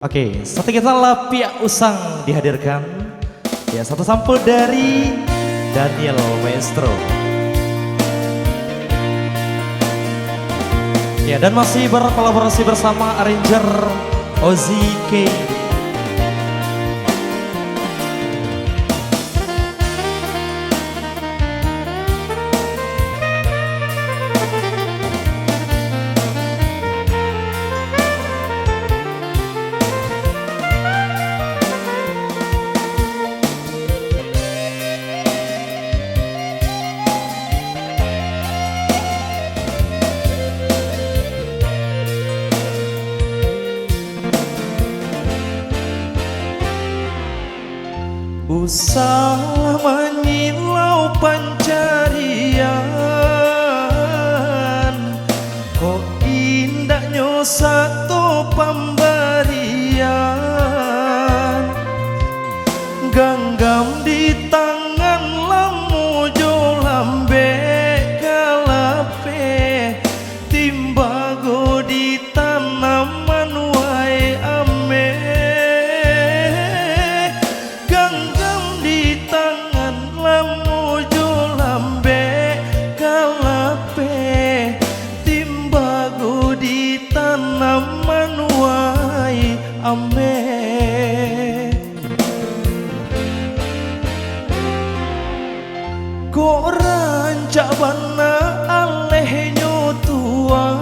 Oke, satu kita Lapia Usang dihadirkan. Ya, satu sampel dari Daniel Maestro. Ya, dan masih berkolaborasi bersama arranger Ozzy K. Usah menyilau pencarian, kok indahnya satu pemberian. Genggam di tangan lamu jo lambe kalape, timbago di tanaman wae ame. Tanaman wai ame, kok rancak bana aleh nyotuan,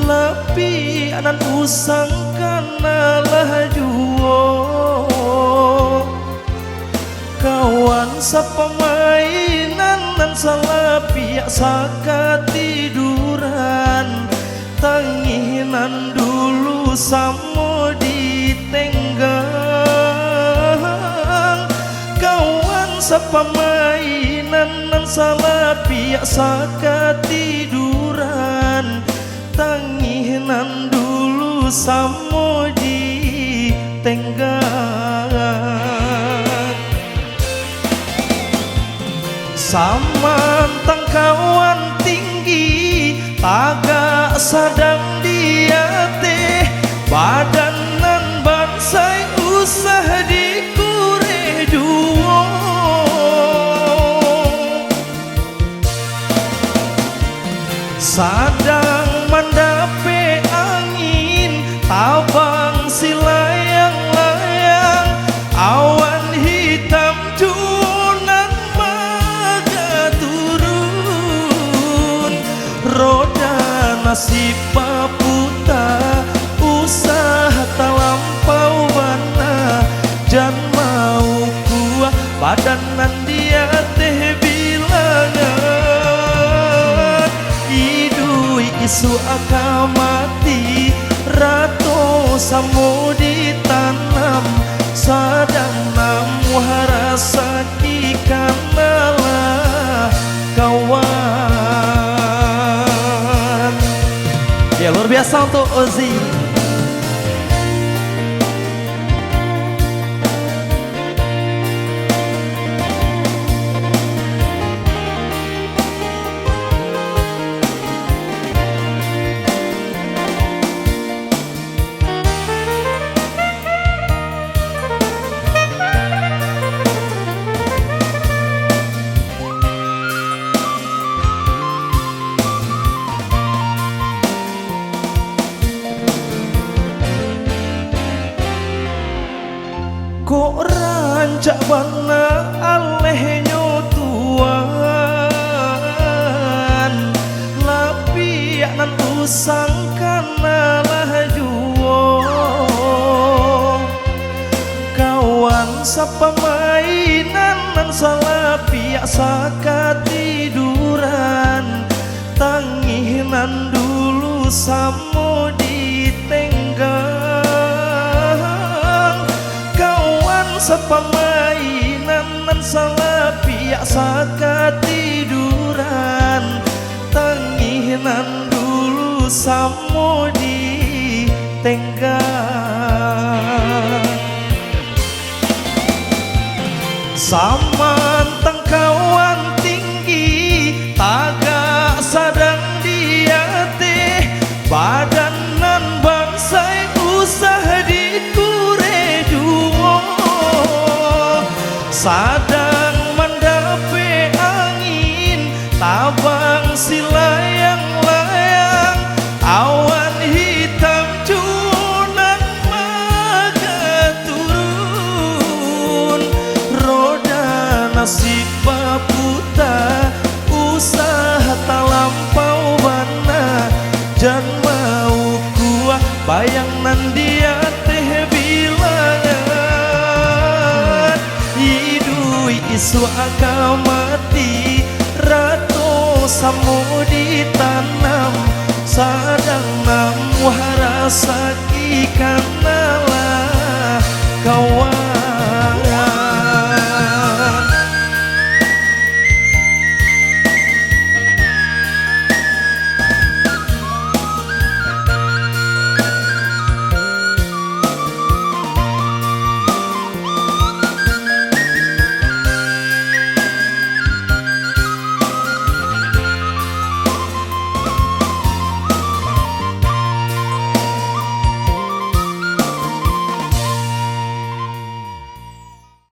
lapi anan usang kana lajuo. Kawan sapamainan nan salah pihak saka tiduran, tanginan dulu samo ditenggang. Kawan sapamainan nan salah pihak saka tiduran, tanginan dulu samo ditenggang. Samantang kawan tinggi agak sadang dia teh, badanan bansai usah dikure duo. Sadang mandape angin tabang silayang-layang, awan hitam nasib paputa, usaha talampau bana, jan mau kuah badanan dia teh bilangan. Idui isu akamati, rato samo ditanam, sadang namu harasa kikanalah kawan. Ya, luar biasa untuk Ozzy. Kok rancak bana aleh nyotuan, lapi anan usang kana lajuo. Kawan sapamainan nan salah pihak saka tiduran, tanginan dulu samo ditenggang. Sapamainan nan salah pihak saka tiduran, tanginan dulu samo ditenggang. Samantang kawan tinggi agak sadang dia teh, badanan bang Sadang mendape angin, tabang silayang-layang, awan hitam junang maka turun, roda nasib baputa, usaha tak lampau bana, jan mau kuah bayang nandia teh bilangan, idui isu akan mati, rato samu ditanam, sadang namu harasa kikanalah kawan.